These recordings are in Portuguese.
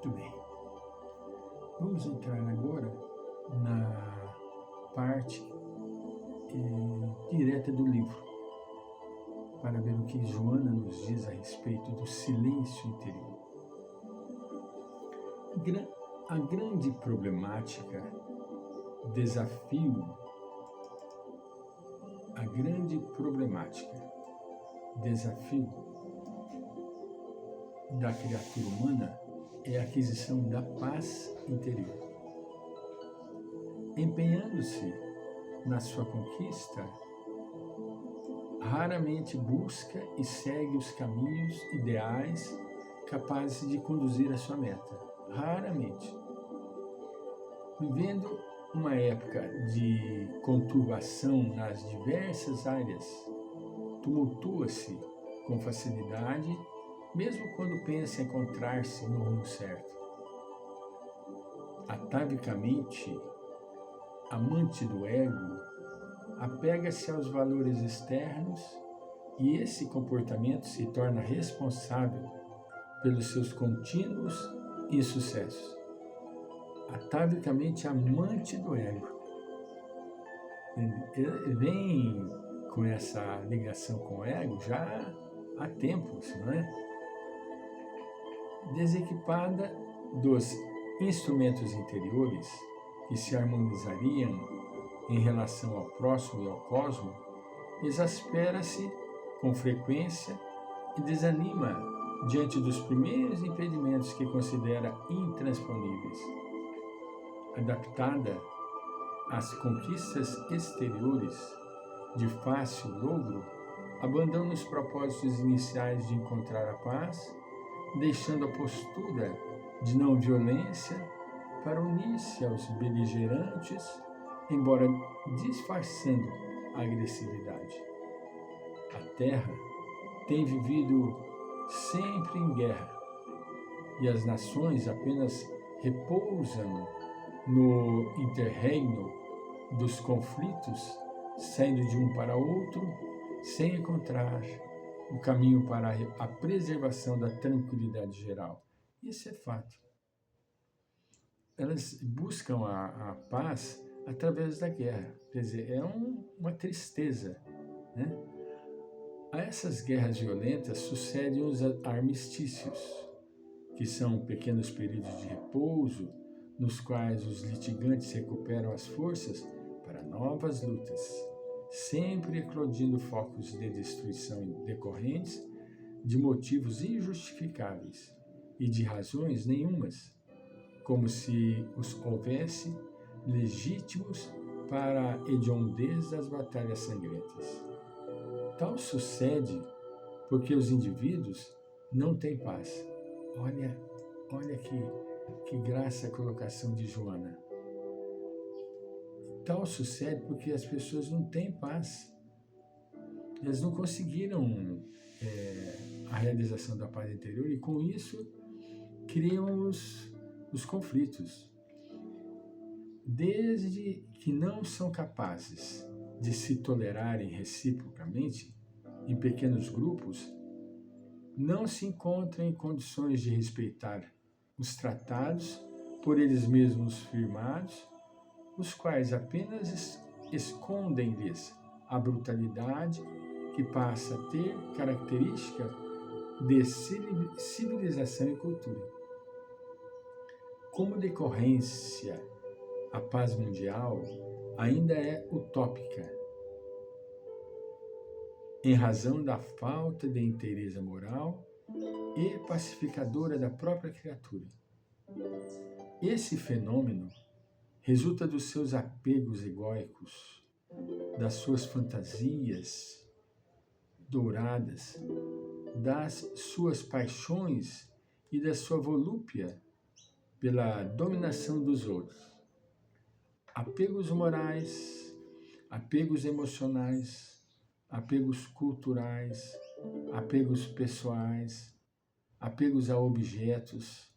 Muito bem. Vamos entrar agora na parte direta do livro, para ver o que Joana nos diz a respeito do silêncio interior. A grande problemática, desafio da criatura humana é a aquisição da paz interior. Empenhando-se na sua conquista, raramente busca e segue os caminhos ideais capazes de conduzir a sua meta. Raramente. Vivendo uma época de conturbação nas diversas áreas, tumultua-se com facilidade, mesmo quando pensa encontrar-se no rumo certo. Atavicamente, amante do ego, apega-se aos valores externos e esse comportamento se torna responsável pelos seus contínuos insucessos. Atavicamente amante do ego. Ele vem com essa ligação com o ego já há tempos, não é? Desequipada dos instrumentos interiores que se harmonizariam em relação ao próximo e ao cosmo, exaspera-se com frequência e desanima diante dos primeiros impedimentos que considera intransponíveis. Adaptada às conquistas exteriores de fácil logro, abandona os propósitos iniciais de encontrar a paz, deixando a postura de não violência para unir-se aos beligerantes, embora disfarçando a agressividade. A Terra tem vivido sempre em guerra e as nações apenas repousam no interregno dos conflitos, saindo de um para outro, sem encontrar o caminho para a preservação da tranquilidade geral. Isso é fato. Elas buscam a paz através da guerra. Quer dizer, é uma tristeza, né? A essas guerras violentas sucedem os armistícios, que são pequenos períodos de repouso, nos quais os litigantes recuperam as forças para novas lutas, sempre eclodindo focos de destruição decorrentes de motivos injustificáveis e de razões nenhumas, como se os houvesse legítimos para a hediondez das batalhas sangrentas. Tal sucede porque os indivíduos não têm paz. Olha que graça a colocação de Joana. Tal sucede porque as pessoas não têm paz. Elas não conseguiram a realização da paz interior e, com isso, criam os conflitos. Desde que não são capazes de se tolerarem reciprocamente, em pequenos grupos, não se encontram em condições de respeitar os tratados por eles mesmos firmados, os quais apenas escondem-lhes a brutalidade que passa a ter característica de civilização e cultura. Como decorrência, a paz mundial ainda é utópica. em razão da falta de inteireza moral e pacificadora da própria criatura. Esse fenômeno resulta dos seus apegos egóicos, das suas fantasias douradas, das suas paixões e da sua volúpia pela dominação dos outros. Apegos morais, apegos emocionais, apegos culturais, apegos pessoais, apegos a objetos,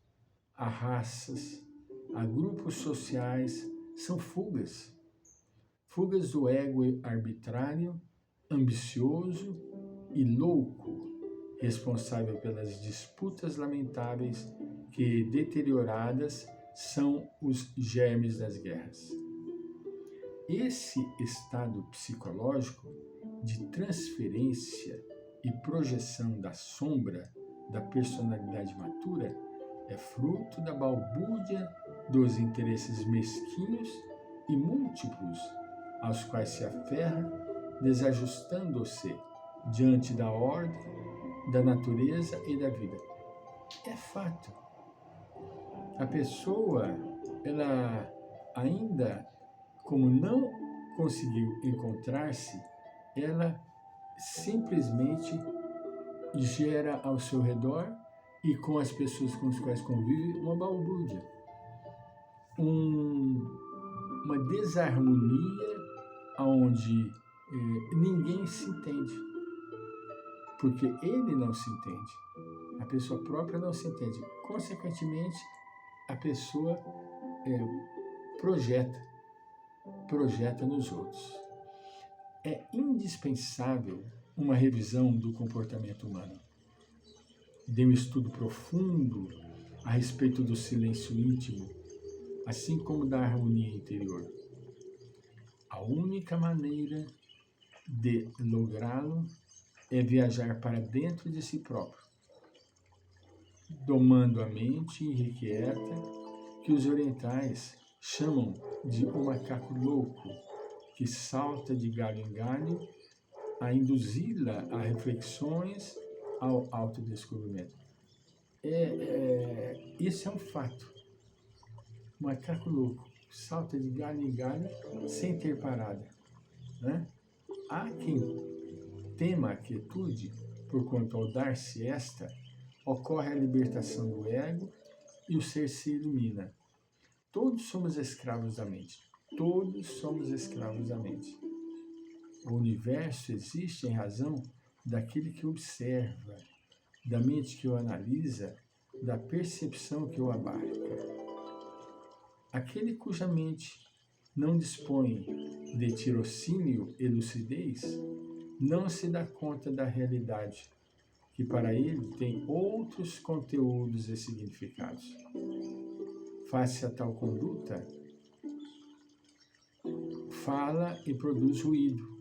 a raças, a grupos sociais, são fugas. Fugas do ego arbitrário, ambicioso e louco, responsável pelas disputas lamentáveis que, deterioradas, são os germes das guerras. Esse estado psicológico de transferência e projeção da sombra da personalidade matura é fruto da balbúrdia dos interesses mesquinhos e múltiplos aos quais se aferra, desajustando-se diante da ordem, da natureza e da vida. É fato. A pessoa, ela ainda, como não conseguiu encontrar-se, ela simplesmente gera ao seu redor e com as pessoas com as quais convive uma balbúrdia, uma desarmonia onde ninguém se entende, porque ele não se entende, a pessoa própria não se entende. Consequentemente, a pessoa projeta nos outros. É indispensável uma revisão do comportamento humano, de um estudo profundo a respeito do silêncio íntimo, assim como da harmonia interior. A única maneira de lográ-lo é viajar para dentro de si próprio, domando a mente irrequieta, que os orientais chamam de um macaco louco, que salta de galho em galho, a induzi-la a reflexões, ao autodescobrimento. Isso é um fato. O macaco louco salta de galho em galho sem ter parada, né? Há quem tema a quietude, porquanto ao dar-se esta, ocorre a libertação do ego e o ser se ilumina. Todos somos escravos da mente. Todos somos escravos da mente. O universo existe em razão daquele que observa, da mente que o analisa, da percepção que o abarca. Aquele cuja mente não dispõe de tirocínio e lucidez, não se dá conta da realidade, que para ele tem outros conteúdos e significados. Face a tal conduta, fala e produz ruído.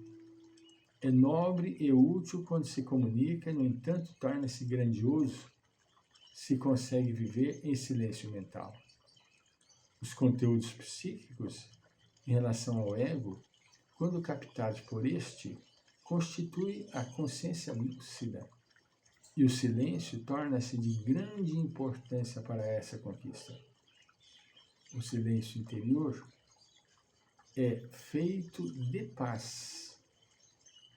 É nobre e útil quando se comunica, no entanto, torna-se grandioso se consegue viver em silêncio mental. Os conteúdos psíquicos, em relação ao ego, quando captados por este, constituem a consciência lúcida, e o silêncio torna-se de grande importância para essa conquista. O silêncio interior é feito de paz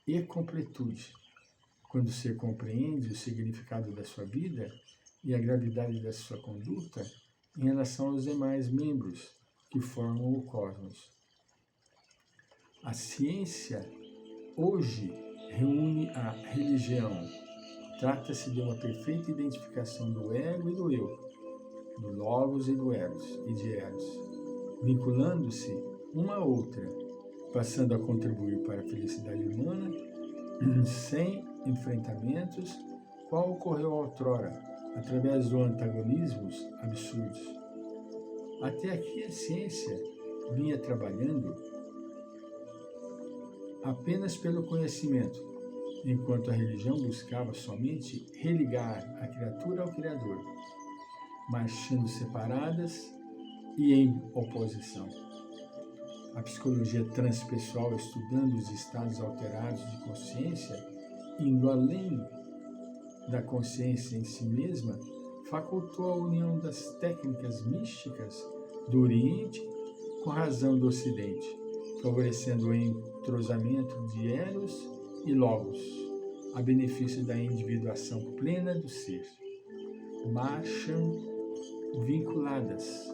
e completude, quando o ser compreende o significado da sua vida e a gravidade da sua conduta em relação aos demais membros que formam o cosmos. A ciência hoje reúne a religião. Trata-se de uma perfeita identificação do ego e do eu, do logos e do eros e de eros, vinculando-se uma a outra, passando a contribuir para a felicidade humana sem enfrentamentos, qual ocorreu outrora, através de antagonismos absurdos. Até aqui a ciência vinha trabalhando apenas pelo conhecimento, enquanto a religião buscava somente religar a criatura ao Criador, marchando separadas e em oposição. A psicologia transpessoal, estudando os estados alterados de consciência, indo além da consciência em si mesma, facultou a união das técnicas místicas do Oriente com a razão do Ocidente, favorecendo o entrosamento de Eros e Logos, a benefício da individuação plena do ser. Marcham vinculadas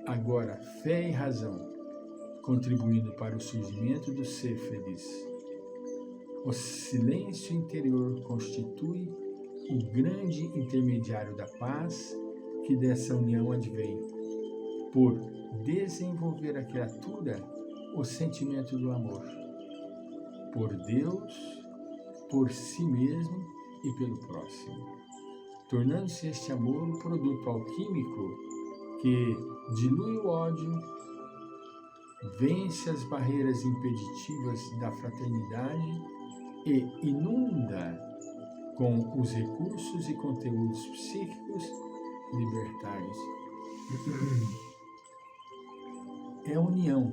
agora fé e razão, contribuindo para o surgimento do ser feliz. O silêncio interior constitui o grande intermediário da paz que dessa união advém, por desenvolver a criatura o sentimento do amor, por Deus, por si mesmo e pelo próximo, tornando-se este amor um produto alquímico que dilui o ódio, vence as barreiras impeditivas da fraternidade e inunda com os recursos e conteúdos psíquicos libertários. É a união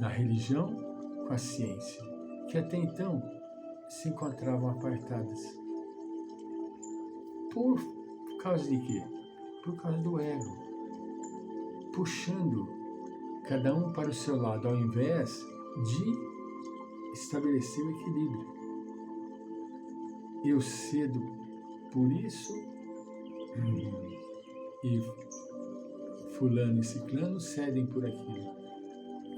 da religião com a ciência, que até então se encontravam apartadas. Por causa de quê? Por causa do ego, puxando cada um para o seu lado, ao invés de estabelecer o equilíbrio. Eu cedo por isso, e fulano e ciclano cedem por aquilo.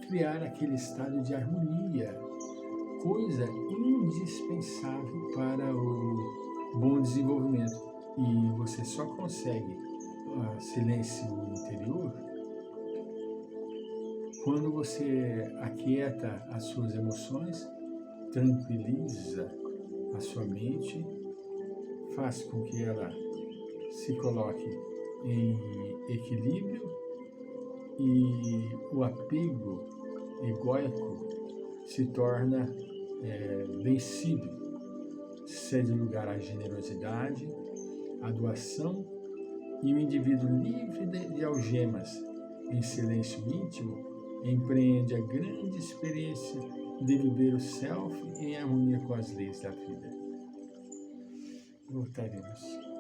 Criar aquele estado de harmonia, coisa indispensável para o bom desenvolvimento. E você só consegue silêncio interior quando você aquieta as suas emoções, tranquiliza a sua mente, faz com que ela se coloque em equilíbrio e o apego egóico se torna vencido, cede lugar à generosidade, à doação, e o indivíduo livre de algemas, em silêncio íntimo, empreende a grande experiência de viver o self em harmonia com as leis da vida. Voltaremos.